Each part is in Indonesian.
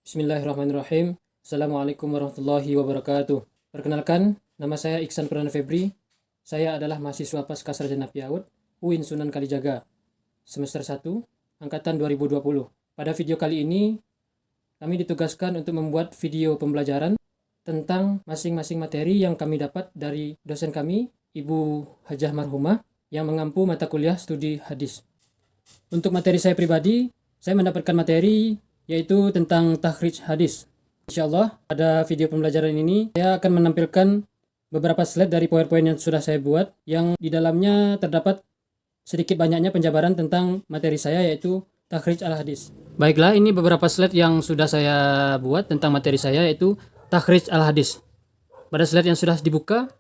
Bismillahirrahmanirrahim. Assalamualaikum warahmatullahi wabarakatuh. Perkenalkan, nama saya Iksan Perdana Febri. Saya adalah mahasiswa Pasca Sarjana PIAUD UIN Sunan Kalijaga, semester 1, angkatan 2020. Pada video kali ini, kami ditugaskan untuk membuat video pembelajaran tentang masing-masing materi yang kami dapat dari dosen kami, Ibu Hajah Marhumah, yang mengampu mata kuliah studi hadis. Untuk materi saya pribadi, saya mendapatkan materi yaitu tentang takhrij hadis. Insyaallah pada video pembelajaran ini saya akan menampilkan beberapa slide dari PowerPoint yang sudah saya buat, yang di dalamnya terdapat sedikit banyaknya penjabaran tentang materi saya yaitu takhrij al-hadis. Baiklah, ini beberapa slide yang sudah saya buat tentang materi saya yaitu takhrij al-hadis. Pada slide yang sudah dibuka,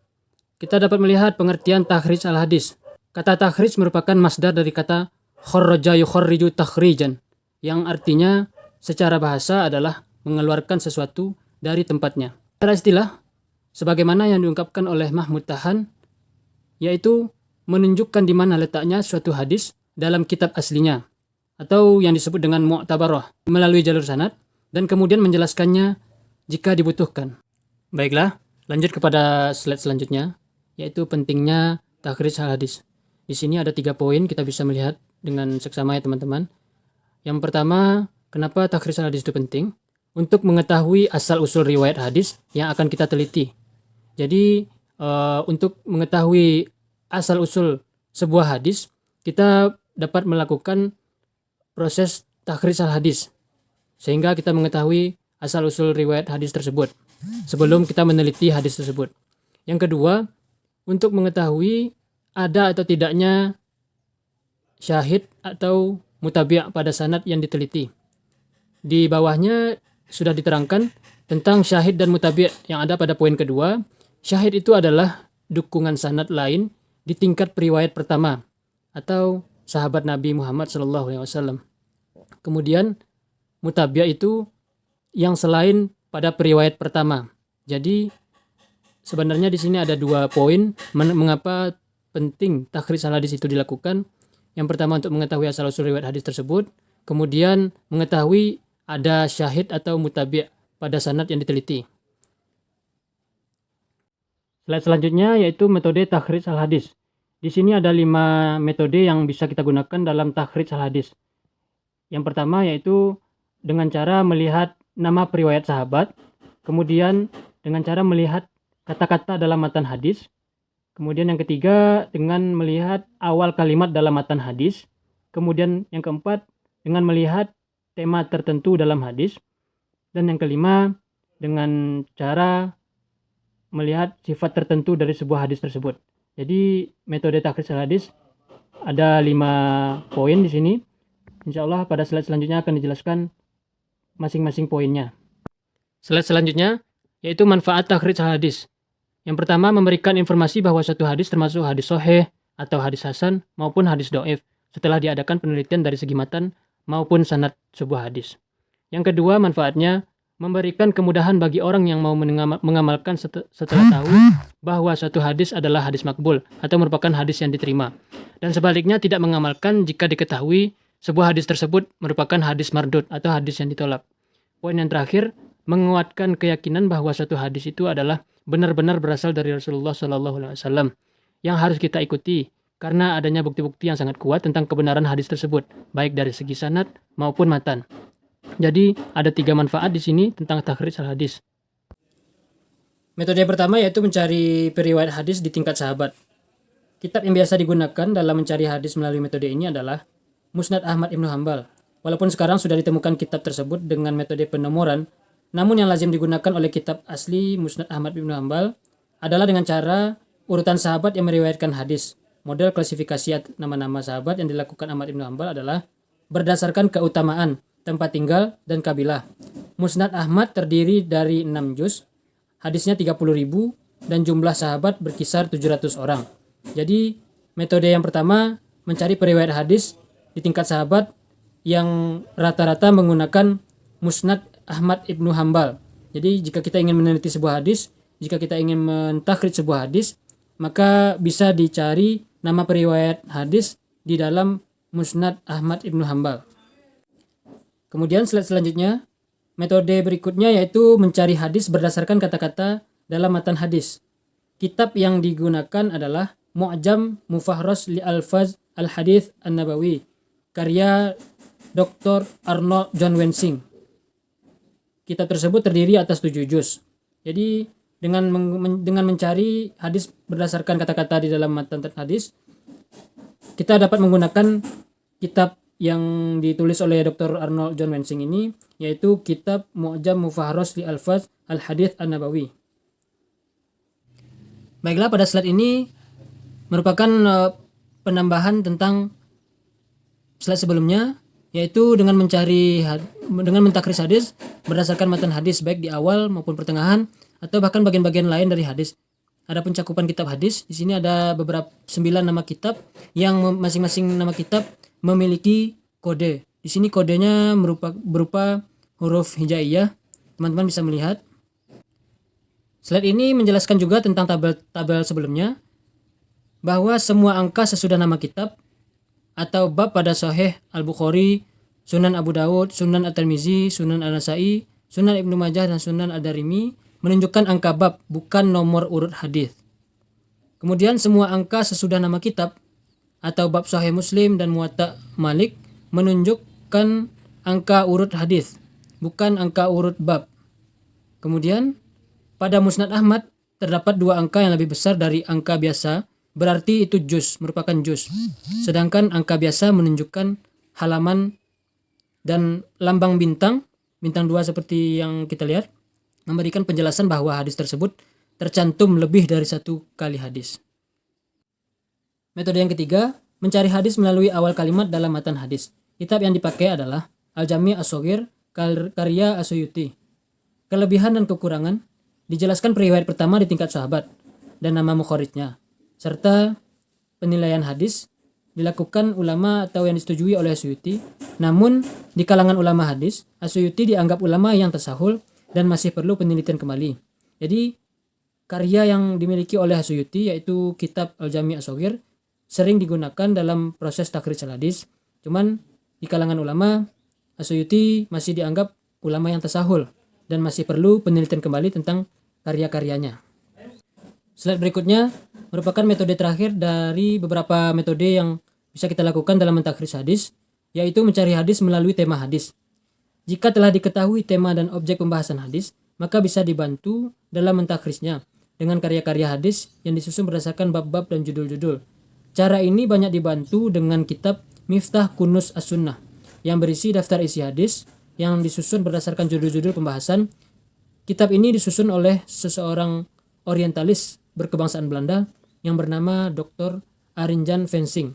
kita dapat melihat pengertian takhrij al-hadis. Kata takhrij merupakan masdar dari kata kharraja yukharriju takhrijan, yang artinya secara bahasa adalah mengeluarkan sesuatu dari tempatnya. Secara istilah, sebagaimana yang diungkapkan oleh Mahmud Tahan, yaitu menunjukkan di mana letaknya suatu hadis dalam kitab aslinya, atau yang disebut dengan mu'tabarah, melalui jalur sanad, dan kemudian menjelaskannya jika dibutuhkan. Baiklah, lanjut kepada slide selanjutnya, yaitu pentingnya takhrij al-hadis. Di sini ada 3 poin, kita bisa melihat dengan seksama ya teman-teman. Yang pertama, kenapa takhrij al-hadis itu penting? Untuk mengetahui asal-usul riwayat hadis yang akan kita teliti. Jadi, untuk mengetahui asal-usul sebuah hadis, kita dapat melakukan proses takhrij al-hadis, sehingga kita mengetahui asal-usul riwayat hadis tersebut sebelum kita meneliti hadis tersebut. Yang kedua, untuk mengetahui ada atau tidaknya syahid atau mutabi' pada sanad yang diteliti. Di bawahnya sudah diterangkan tentang syahid dan mutabi' yang ada pada poin kedua. Syahid itu adalah dukungan sanad lain di tingkat periwayat pertama atau sahabat Nabi Muhammad SAW. Kemudian mutabi' itu yang selain pada periwayat pertama. Jadi sebenarnya di sini ada 2 poin mengapa penting takhrij al-hadis itu dilakukan. Yang pertama untuk mengetahui asal-usul riwayat hadis tersebut, kemudian mengetahui ada syahid atau mutabi' pada sanad yang diteliti. Slide selanjutnya yaitu metode takhrij al-hadis. Di sini ada 5 metode yang bisa kita gunakan dalam takhrij al-hadis. Yang pertama yaitu dengan cara melihat nama periwayat sahabat, kemudian dengan cara melihat kata-kata dalam matan hadis, kemudian yang ketiga dengan melihat awal kalimat dalam matan hadis, kemudian yang keempat dengan melihat tema tertentu dalam hadis, dan yang kelima dengan cara melihat sifat tertentu dari sebuah hadis tersebut. Jadi metode takhrij al-hadis ada 5 poin di sini. Insyaallah pada slide selanjutnya akan dijelaskan masing-masing poinnya. Slide selanjutnya yaitu manfaat takhrij al-hadis. Yang pertama, memberikan informasi bahwa suatu hadis termasuk hadis sahih atau hadis hasan maupun hadis dhaif setelah diadakan penelitian dari segi matan maupun sanad sebuah hadis. Yang kedua, manfaatnya memberikan kemudahan bagi orang yang mau mengamalkan setelah tahu bahwa suatu hadis adalah hadis makbul atau merupakan hadis yang diterima. Dan sebaliknya tidak mengamalkan jika diketahui sebuah hadis tersebut merupakan hadis mardud atau hadis yang ditolak. Poin yang terakhir, menguatkan keyakinan bahwa suatu hadis itu adalah benar-benar berasal dari Rasulullah SAW yang harus kita ikuti karena adanya bukti-bukti yang sangat kuat tentang kebenaran hadis tersebut, baik dari segi sanad maupun matan. Jadi ada 3 manfaat di sini tentang takhrij al-hadis. Metode yang pertama yaitu mencari periwayat hadis di tingkat sahabat. Kitab yang biasa digunakan dalam mencari hadis melalui metode ini adalah Musnad Ahmad Ibnu Hanbal. Walaupun sekarang sudah ditemukan kitab tersebut dengan metode penomoran, namun yang lazim digunakan oleh kitab asli Musnad Ahmad Ibnu Hanbal adalah dengan cara urutan sahabat yang meriwayatkan hadis. Model klasifikasi nama-nama sahabat yang dilakukan Ahmad Ibnu Hanbal adalah berdasarkan keutamaan, tempat tinggal, dan kabilah. Musnad Ahmad terdiri dari 6 juz, hadisnya 30.000, dan jumlah sahabat berkisar 700 orang. Jadi metode yang pertama mencari periwayat hadis di tingkat sahabat yang rata-rata menggunakan Musnad Ahmad Ibnu Hanbal. Jadi jika kita ingin meneliti sebuah hadis, jika kita ingin mentakhrij sebuah hadis, maka bisa dicari nama periwayat hadis di dalam Musnad Ahmad Ibnu Hanbal. Kemudian slide selanjutnya Metode berikutnya yaitu mencari hadis berdasarkan kata-kata dalam matan hadis. Kitab yang digunakan adalah Mu'jam Mufahras li Alfaz Al-Hadits An-Nabawi, karya Dr. Arnold John Wensing. Kitab tersebut terdiri atas 7 juz. Jadi dengan mencari hadis berdasarkan kata-kata di dalam matan hadis, kita dapat menggunakan kitab yang ditulis oleh Dr. Arnold John Wensing ini, yaitu kitab Mu'jam Mufahras li Alfaz Al-Hadits An-Nabawi. Baiklah, pada slide ini merupakan penambahan tentang slide sebelumnya, yaitu dengan mentakris hadis berdasarkan matan hadis baik di awal maupun pertengahan atau bahkan bagian-bagian lain dari hadis. Ada pencakupan kitab hadis. Di sini ada beberapa 9 nama kitab yang masing-masing nama kitab memiliki kode. Di sini kodenya berupa huruf hijaiyah. Teman-teman bisa melihat. Slide ini menjelaskan juga tentang tabel sebelumnya, bahwa semua angka sesudah nama kitab atau bab pada Sahih Al-Bukhari, Sunan Abu Dawud, Sunan At-Tirmizi, Sunan An-Nasa'i, Sunan Ibnu Majah, dan Sunan Ad-Darimi menunjukkan angka bab, bukan nomor urut hadis. Kemudian semua angka sesudah nama kitab atau bab Sahih Muslim dan Muwatta Malik menunjukkan angka urut hadis, bukan angka urut bab. Kemudian pada Musnad Ahmad terdapat 2 angka yang lebih besar dari angka biasa, berarti itu juz, merupakan juz. Sedangkan angka biasa menunjukkan halaman dan lambang bintang 2 seperti yang kita lihat, memberikan penjelasan bahwa hadis tersebut tercantum lebih dari 1 kali hadis. Metode yang ketiga, mencari hadis melalui awal kalimat dalam matan hadis. Kitab yang dipakai adalah Al-Jami' As-Shaghir karya As-Suyuti. Kelebihan dan kekurangan dijelaskan periwayat pertama di tingkat sahabat dan nama mukharijnya, serta penilaian hadis dilakukan ulama atau yang disetujui oleh As-Suyuti. Namun di kalangan ulama hadis, As-Suyuti dianggap ulama yang tasahul dan masih perlu penelitian kembali. Jadi karya yang dimiliki oleh As-Suyuti yaitu kitab Al-Jami' As-Shaghir sering digunakan dalam proses takhrij hadis. Cuman di kalangan ulama, As-Suyuti masih dianggap ulama yang tasahul dan masih perlu penelitian kembali tentang karya-karyanya. Slide berikutnya merupakan metode terakhir dari beberapa metode yang bisa kita lakukan dalam mentakhrij hadis, yaitu mencari hadis melalui tema hadis. Jika telah diketahui tema dan objek pembahasan hadis, maka bisa dibantu dalam mentakhrijnya dengan karya-karya hadis yang disusun berdasarkan bab-bab dan judul-judul. Cara ini banyak dibantu dengan kitab Miftah Kunuz As-Sunnah yang berisi daftar isi hadis yang disusun berdasarkan judul-judul pembahasan. Kitab ini disusun oleh seseorang orientalis berkebangsaan Belanda yang bernama Dr. Arjan Vensing.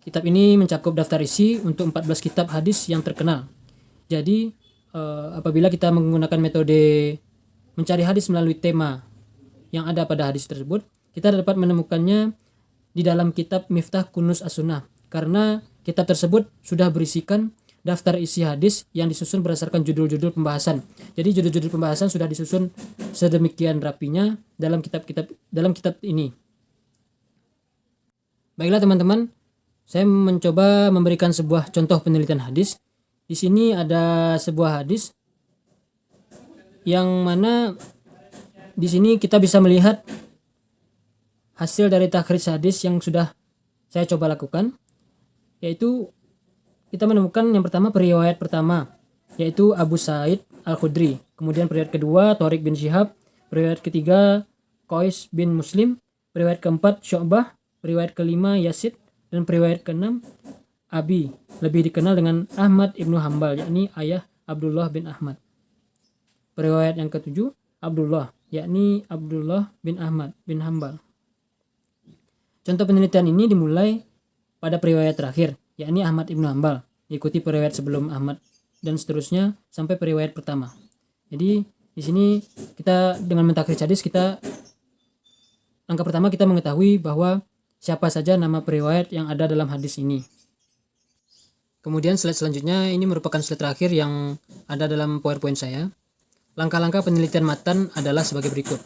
Kitab ini mencakup daftar isi untuk 14 kitab hadis yang terkenal. Jadi apabila kita menggunakan metode mencari hadis melalui tema yang ada pada hadis tersebut, kita dapat menemukannya di dalam kitab Miftah Kunuz As-Sunnah, karena kitab tersebut sudah berisikan daftar isi hadis yang disusun berdasarkan judul-judul pembahasan. Jadi judul-judul pembahasan sudah disusun sedemikian rapinya dalam kitab ini. Baiklah teman-teman, saya mencoba memberikan sebuah contoh penelitian hadis. Di sini ada sebuah hadis yang mana di sini kita bisa melihat hasil dari takhrij hadis yang sudah saya coba lakukan, yaitu kita menemukan yang pertama periwayat pertama, yaitu Abu Sa'id Al-Khudri. Kemudian periwayat kedua Thariq bin Syihab, periwayat ketiga Qais bin Muslim, periwayat keempat Syu'bah, periwayat kelima Yazid, dan periwayat keenam Abi, lebih dikenal dengan Ahmad ibnu Hambal, yakni ayah Abdullah bin Ahmad. Periwayat yang ketujuh Abdullah, yakni Abdullah bin Ahmad bin Hambal. Contoh penelitian ini dimulai pada periwayat terakhir, yakni Ahmad ibnu Hambal, diikuti periwayat sebelum Ahmad, dan seterusnya sampai periwayat pertama. Jadi di sini kita dengan mentakhrij hadis, langkah pertama kita mengetahui bahwa siapa saja nama periwayat yang ada dalam hadis ini. Kemudian slide selanjutnya ini merupakan slide terakhir yang ada dalam PowerPoint saya. Langkah-langkah penelitian matan adalah sebagai berikut.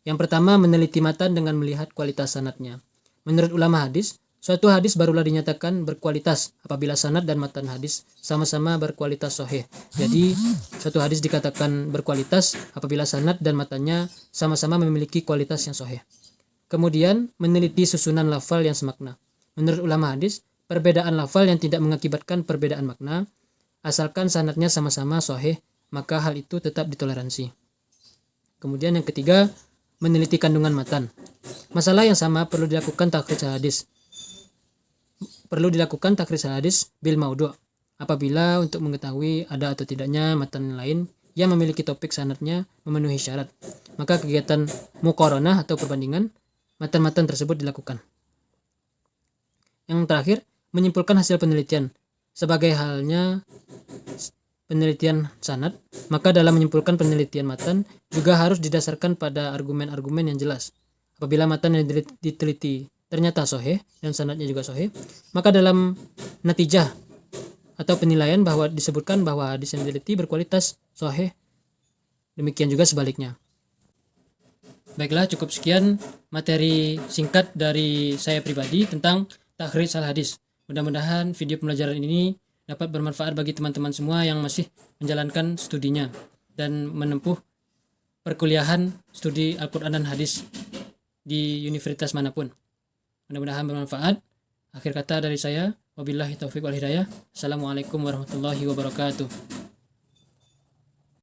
Yang pertama, meneliti matan dengan melihat kualitas sanadnya. Menurut ulama hadis, Suatu hadis barulah dinyatakan berkualitas apabila sanad dan matan hadis sama-sama berkualitas sahih. Jadi, suatu hadis dikatakan berkualitas apabila sanad dan matanya sama-sama memiliki kualitas yang sahih. Kemudian, meneliti susunan lafal yang semakna. Menurut ulama hadis, perbedaan lafal yang tidak mengakibatkan perbedaan makna, asalkan sanadnya sama-sama sahih, maka hal itu tetap ditoleransi. Kemudian yang ketiga, meneliti kandungan matan. Masalah yang sama perlu dilakukan takhrij hadis. Perlu dilakukan takhrij hadis bil maudhu' apabila untuk mengetahui ada atau tidaknya matan lain yang memiliki topik sanadnya memenuhi syarat. Maka kegiatan muqaranah atau perbandingan matan-matan tersebut dilakukan. Yang terakhir, menyimpulkan hasil penelitian. Sebagai halnya penelitian sanad, maka dalam menyimpulkan penelitian matan juga harus didasarkan pada argumen-argumen yang jelas. Apabila matan yang diteliti ternyata sahih dan sanadnya juga sahih, maka dalam natijah atau penilaian bahwa disebutkan bahwa hadis yang diteliti berkualitas sahih. Demikian juga sebaliknya. Baiklah, cukup sekian materi singkat dari saya pribadi tentang takhrij al-hadis. Mudah-mudahan video pembelajaran ini dapat bermanfaat bagi teman-teman semua yang masih menjalankan studinya dan menempuh perkuliahan studi Al-Quran dan Hadis di universitas manapun. Mudah-mudahan bermanfaat. Akhir kata dari saya, wabillahi taufiq wal hidayah. Assalamualaikum warahmatullahi wabarakatuh.